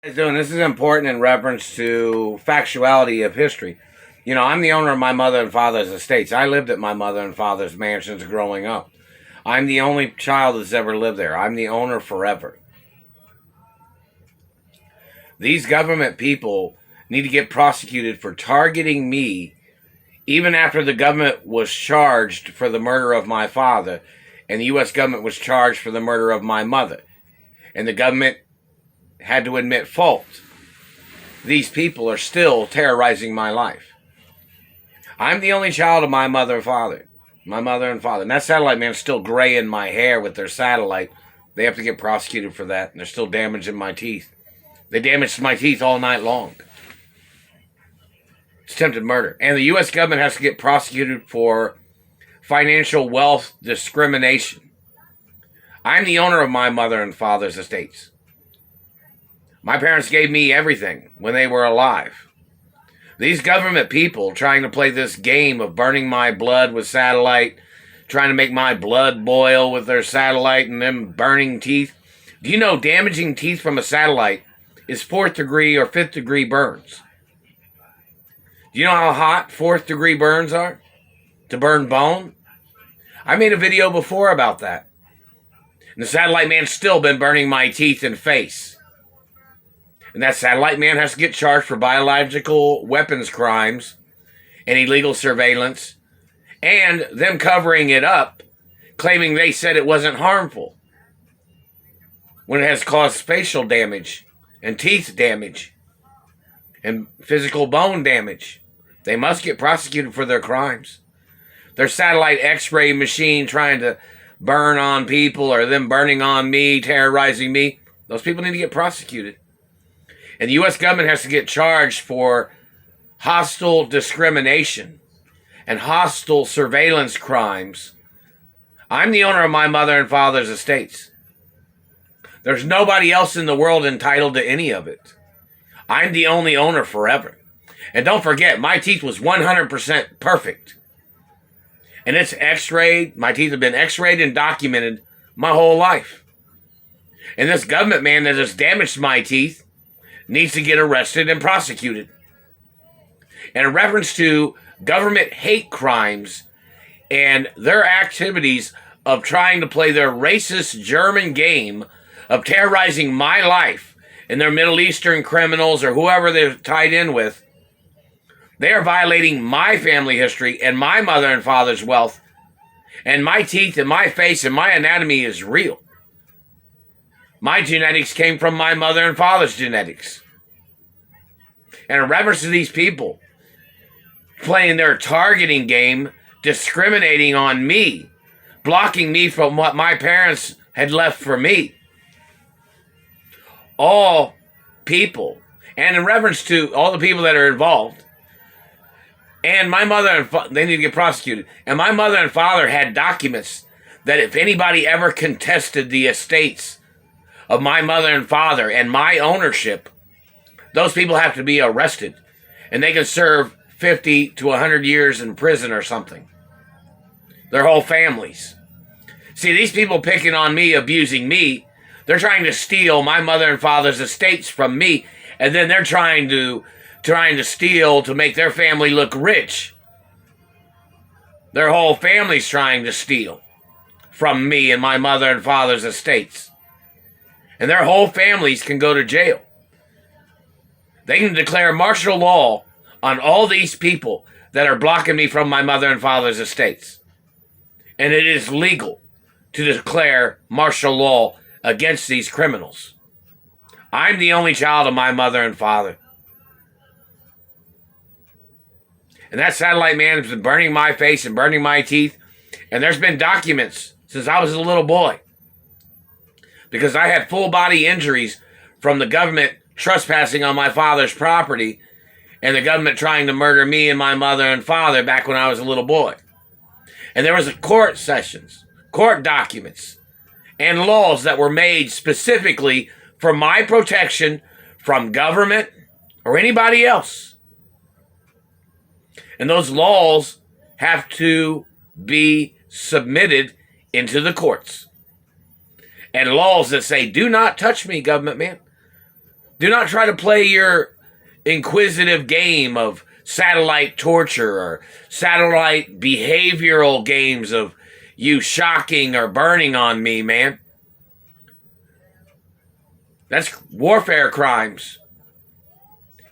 Doing this is important in reference to factuality of history. You know, I'm the owner of my mother and father's estates. I lived at my mother and father's mansions growing up. I'm the only child that's ever lived there. I'm the owner forever. These government people need to get prosecuted for targeting me even after the government was charged for the murder of my father and the U.S. government was charged for the murder of my mother. And the government had to admit fault. These people are still terrorizing my life. I'm the only child of my mother and father. My mother and father. And that satellite man's still graying my hair with their satellite. They have to get prosecuted for that. And they're still damaging my teeth. They damaged my teeth all night long. It's attempted murder. And the U.S. government has to get prosecuted for financial wealth discrimination. I'm the owner of my mother and father's estates. My parents gave me everything when they were alive. These government people trying to play this game of burning my blood with satellite, trying to make my blood boil with their satellite and them burning teeth. Do you know damaging teeth from a satellite is 4th degree or 5th degree burns? Do you know how hot 4th degree burns are? To burn bone? I made a video before about that. And the satellite man's still been burning my teeth and face. And that satellite man has to get charged for biological weapons crimes and illegal surveillance, and them covering it up, claiming they said it wasn't harmful, when it has caused facial damage and teeth damage and physical bone damage. They must get prosecuted for their crimes. Their satellite x-ray machine trying to burn on people, or them burning on me, terrorizing me, those people need to get prosecuted. And the U.S. government has to get charged for hostile discrimination and hostile surveillance crimes. I'm the owner of my mother and father's estates. There's nobody else in the world entitled to any of it. I'm the only owner forever. And don't forget, my teeth was 100% perfect. And it's x-rayed. My teeth have been x-rayed and documented my whole life. And this government man that has damaged my teeth needs to get arrested and prosecuted. And in reference to government hate crimes and their activities of trying to play their racist German game of terrorizing my life and their Middle Eastern criminals or whoever they're tied in with, they are violating my family history and my mother and father's wealth. And my teeth and my face and my anatomy is real. My genetics came from my mother and father's genetics. And in reference to these people playing their targeting game, discriminating on me, blocking me from what my parents had left for me, all people, and in reference to all the people that are involved, and my mother and they need to get prosecuted. And my mother and father had documents that if anybody ever contested the estates of my mother and father and my ownership, those people have to be arrested. And they can serve 50 to 100 years in prison or something. Their whole families. See, these people picking on me, abusing me, they're trying to steal my mother and father's estates from me. And then they're trying to steal to make their family look rich. Their whole family's trying to steal from me and my mother and father's estates. And their whole families can go to jail. They can declare martial law on all these people that are blocking me from my mother and father's estates. And it is legal to declare martial law against these criminals. I'm the only child of my mother and father. And that satellite man has been burning my face and burning my teeth. And there's been documents since I was a little boy. Because I had full body injuries from the government trespassing on my father's property and the government trying to murder me and my mother and father back when I was a little boy. And there was a court sessions, court documents, and laws that were made specifically for my protection from government or anybody else. And those laws have to be submitted into the courts. And laws that say, do not touch me, government man. Do not try to play your inquisitive game of satellite torture or satellite behavioral games of you shocking or burning on me, man. That's warfare crimes.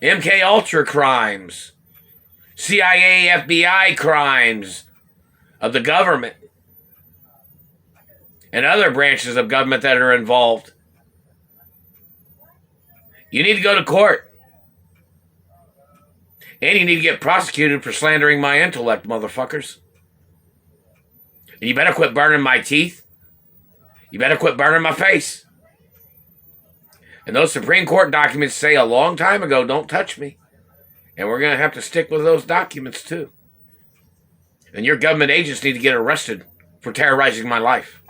MK Ultra crimes. CIA, FBI crimes of the government and other branches of government that are involved. You need to go to court. And you need to get prosecuted for slandering my intellect, motherfuckers. And you better quit burning my teeth. You better quit burning my face. And those Supreme Court documents say a long time ago, don't touch me. And we're going to have to stick with those documents too. And your government agents need to get arrested for terrorizing my life.